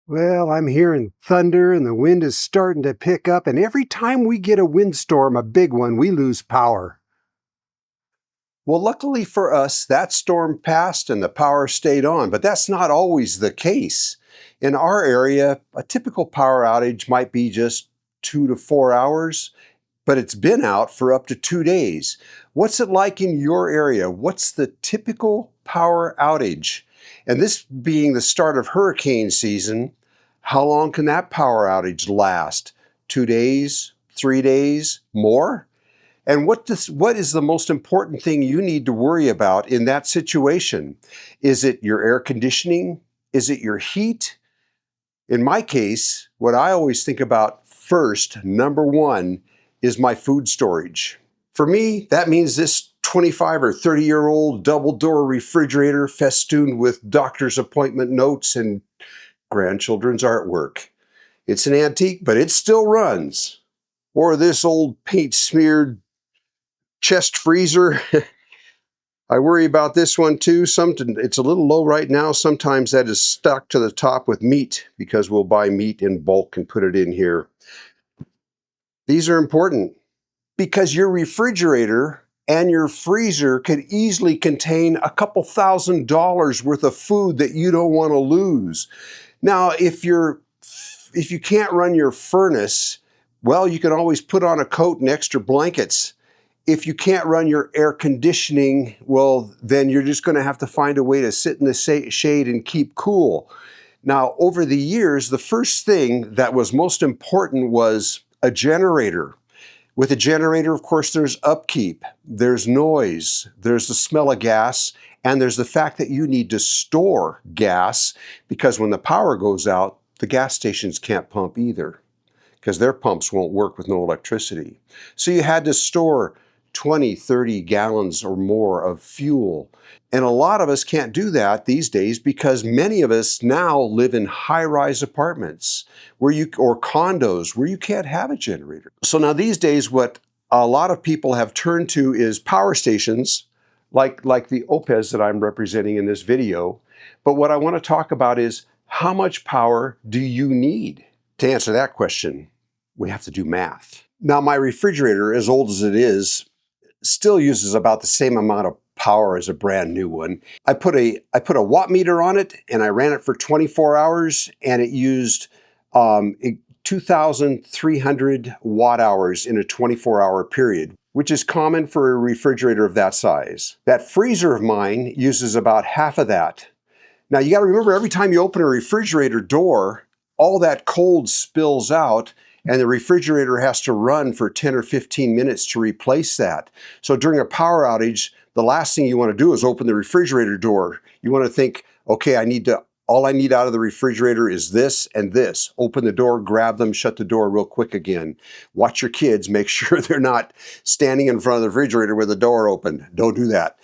Well, I'm hearing thunder and the wind is starting to pick up, and every time we get a windstorm, a big one, we lose power. Well, luckily for us, that storm passed and the power stayed on, but that's not always the case. In our area, a typical power outage might be just 2 to 4 hours, but it's been out for up to 2 days. What's it like in your area? What's the typical power outage? And this being the start of hurricane season, how long can that power outage last? 2 days, 3 days, more? And what is the most important thing you need to worry about in that situation? Is it your air conditioning? Is it your heat? In my case, what I always think about first, number one, is my food storage. For me, that means this 25 or 30-year-old double-door refrigerator festooned with doctor's appointment notes and grandchildren's artwork. It's an antique, but it still runs. Or this old paint-smeared chest freezer. I worry about this one too. It's a little low right now. Sometimes that is stuck to the top with meat because we'll buy meat in bulk and put it in here. These are important because your refrigerator and your freezer could easily contain a couple $1,000s worth of food that you don't want to lose. Now, if you can't run your furnace, well, you can always put on a coat and extra blankets. If you can't run your air conditioning, well, then you're just going to have to find a way to sit in the shade and keep cool. Now, over the years, the first thing that was most important was a generator. With a generator, of course, there's upkeep, there's noise, there's the smell of gas, and there's the fact that you need to store gas because when the power goes out, the gas stations can't pump either because their pumps won't work with no electricity. So you had to store 20, 30 gallons or more of fuel. And a lot of us can't do that these days because many of us now live in high-rise apartments or condos where you can't have a generator. So now these days, what a lot of people have turned to is power stations like the OUPES that I'm representing in this video. But what I want to talk about is how much power do you need? To answer that question, we have to do math. Now, my refrigerator, as old as it is, still uses about the same amount of power as a brand new one. I put a watt meter on it and I ran it for 24 hours and it used 2,300 watt hours in a 24-hour period, which is common for a refrigerator of that size. That freezer of mine uses about half of that. Now you got to remember, every time you open a refrigerator door, all that cold spills out and the refrigerator has to run for 10 or 15 minutes to replace that. So during a power outage, the last thing you want to do is open the refrigerator door. You want to think, okay, all I need out of the refrigerator is this and this. Open the door, grab them, shut the door real quick again. Watch your kids, make sure they're not standing in front of the refrigerator with the door open. Don't do that.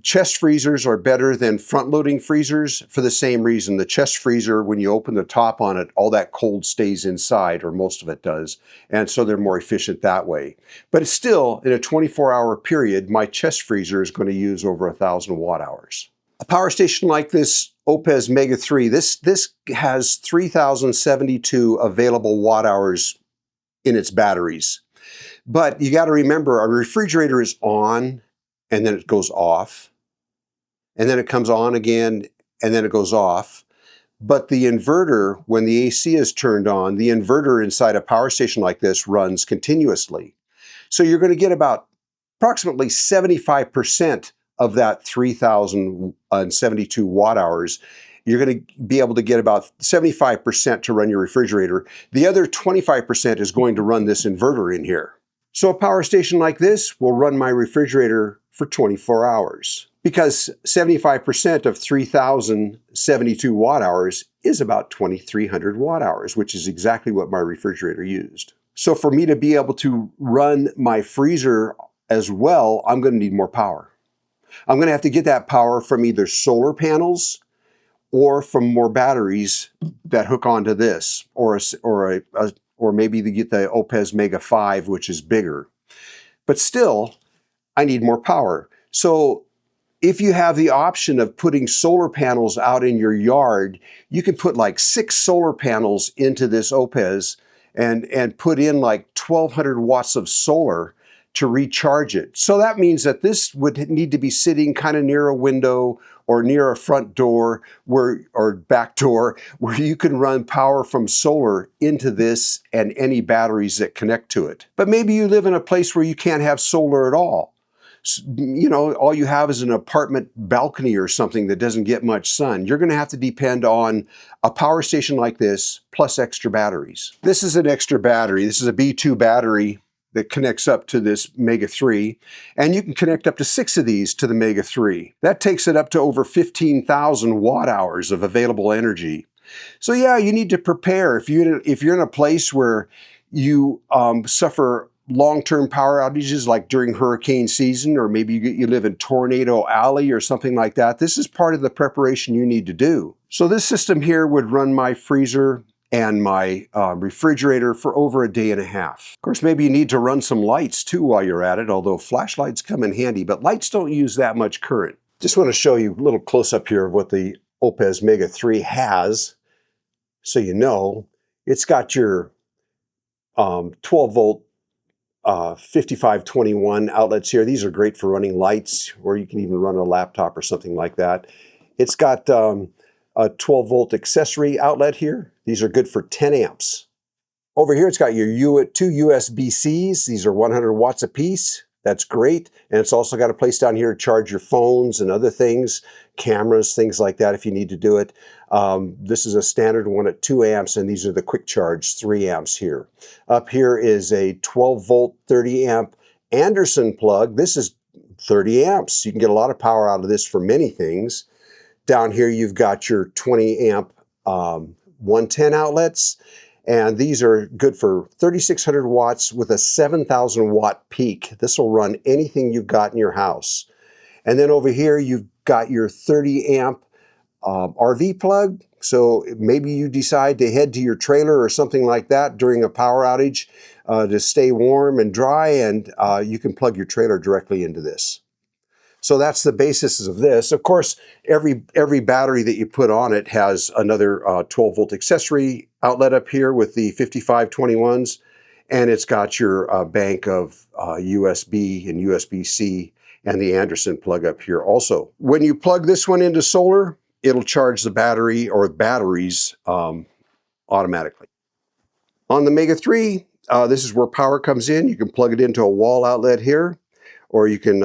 Chest freezers are better than front-loading freezers for the same reason. The chest freezer, when you open the top on it, all that cold stays inside, or most of it does, and so they're more efficient that way. But it's still, in a 24-hour period, my chest freezer is going to use over 1,000 watt hours. A power station like this OUPES Mega 3, this has 3,072 available watt hours in its batteries. But you got to remember, a refrigerator is on, and then it goes off, and then it comes on again, and then it goes off. But the inverter, when the AC is turned on, the inverter inside a power station like this runs continuously. So you're going to get about approximately 75% of that 3,072 watt hours. You're going to be able to get about 75% to run your refrigerator. The other 25% is going to run this inverter in here. So a power station like this will run my refrigerator for 24 hours because 75% of 3,072 watt hours is about 2,300 watt hours, which is exactly what my refrigerator used. So for me to be able to run my freezer as well, I'm going to need more power. I'm going to have to get that power from either solar panels or from more batteries that hook onto this, or maybe to get the OUPES Mega 5, which is bigger. But still, I need more power. So If you have the option of putting solar panels out in your yard, you can put like 6 solar panels into this OUPES and put in like 1,200 watts of solar to recharge it. So that means that this would need to be sitting kind of near a window or near a front door or back door where you can run power from solar into this and any batteries that connect to it. But maybe you live in a place where you can't have solar at all. You know, all you have is an apartment balcony or something that doesn't get much sun. You're going to have to depend on a power station like this plus extra batteries. This is an extra battery. This is a B2 battery that connects up to this Mega 3, and you can connect up to 6 of these to the Mega 3. That takes it up to over 15,000 watt hours of available energy. So yeah, you need to prepare. If you're in a place where you suffer long-term power outages like during hurricane season, or maybe you live in Tornado Alley or something like that, this is part of the preparation you need to do. So this system here would run my freezer and my refrigerator for over a day and a half. Of course, maybe you need to run some lights too while you're at it, although flashlights come in handy, but lights don't use that much current. Just want to show you a little close-up here of what the OUPES Mega 3 has, so you know. It's got your 12-volt 5521 outlets here. These are great for running lights, or you can even run a laptop or something like that. It's got a 12-volt accessory outlet here. These are good for 10 amps. Over here, it's got your 2 USB-Cs. These are 100 watts apiece. That's great. And it's also got a place down here to charge your phones and other things, cameras, things like that if you need to do it. This is a standard one at 2 amps, and these are the quick charge 3 amps here. Up here is a 12-volt 30 amp Anderson plug. This is 30 amps. You can get a lot of power out of this for many things. Down here, you've got your 20 amp 110 outlets. And these are good for 3,600 watts with a 7,000 watt peak. This will run anything you've got in your house. And then over here, you've got your 30 amp RV plug. So maybe you decide to head to your trailer or something like that during a power outage to stay warm and dry, and you can plug your trailer directly into this. So that's the basis of this. Of course, every battery that you put on it has another 12-volt accessory outlet up here with the 5521s, and it's got your bank of USB and USB-C and the Anderson plug up here also. When you plug this one into solar, it'll charge the battery or batteries automatically. On the Mega 3, this is where power comes in. You can plug it into a wall outlet here, or you can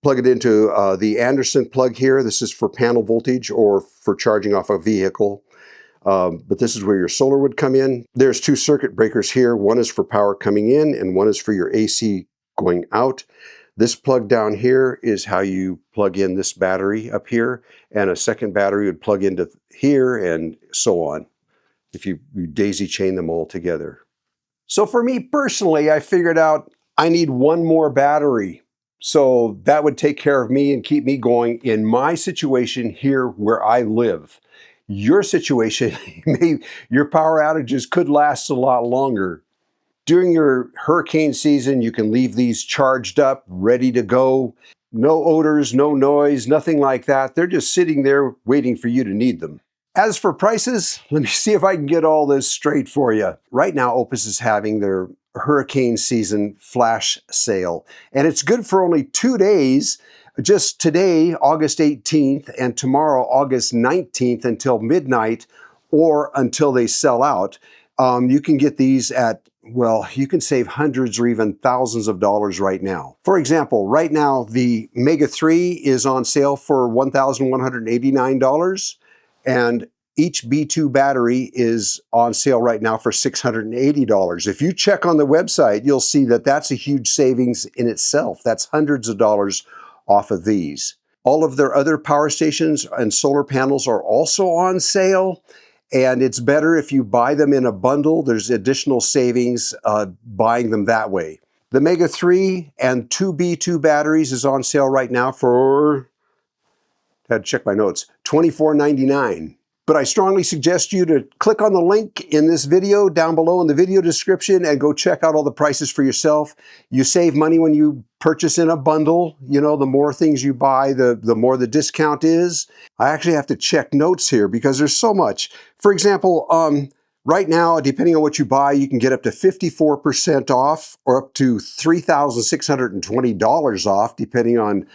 plug it into the Anderson plug here. This is for panel voltage or for charging off a vehicle. But this is where your solar would come in. There's 2 circuit breakers here. One is for power coming in and one is for your AC going out. This plug down here is how you plug in this battery up here, and a second battery would plug into here and so on, if you daisy chain them all together. So for me personally, I figured out I need one more battery. So that would take care of me and keep me going in my situation here where I live. Your situation, your power outages could last a lot longer. During your hurricane season, you can leave these charged up, ready to go. No odors, no noise, nothing like that. They're just sitting there waiting for you to need them. As for prices, let me see if I can get all this straight for you. Right now, OUPES is having their hurricane season flash sale, and it's good for only 2 days. Just today, August 18th, and tomorrow, August 19th, until midnight, or until they sell out. You can get these at, well, you can save hundreds or even thousands of dollars right now. For example, right now, the Mega 3 is on sale for $1,189, and each B2 battery is on sale right now for $680. If you check on the website, you'll see that that's a huge savings in itself. That's hundreds of dollars off of these. All of their other power stations and solar panels are also on sale, and it's better if you buy them in a bundle. There's additional savings buying them that way. The Mega 3 and 2 B2 batteries is on sale right now for, had to check my notes, $24.99. But I strongly suggest you to click on the link in this video down below in the video description and go check out all the prices for yourself. You save money when you purchase in a bundle. You know, the more things you buy, the more the discount is. I actually have to check notes here because there's so much. For example, right now, depending on what you buy, you can get up to 54% off or up to $3,620 off, depending on,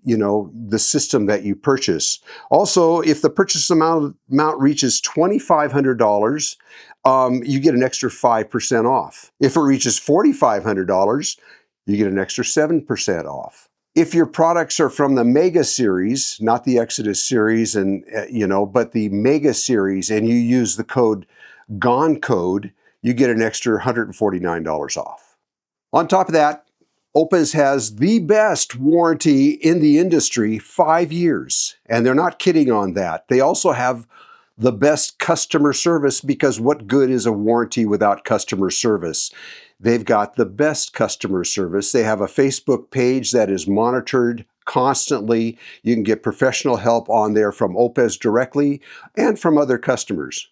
you know, the system that you purchase. Also, if the purchase amount reaches $2,500, you get an extra 5% off. If it reaches $4,500, you get an extra 7% off. If your products are from the Mega series, not the Exodus series, and but the Mega series, and you use the code GonCode, you get an extra $149 off. On top of that, OUPES has the best warranty in the industry, 5 years. And they're not kidding on that. They also have the best customer service, because what good is a warranty without customer service? They've got the best customer service. They have a Facebook page that is monitored constantly. You can get professional help on there from OUPES directly and from other customers.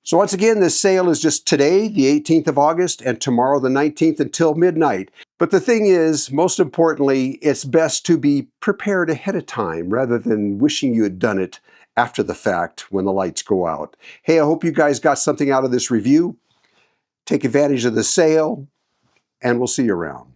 So once again, this sale is just today, the 18th of August, and tomorrow, the 19th, until midnight. But the thing is, most importantly, it's best to be prepared ahead of time rather than wishing you had done it after the fact when the lights go out. Hey, I hope you guys got something out of this review. Take advantage of the sale, and we'll see you around.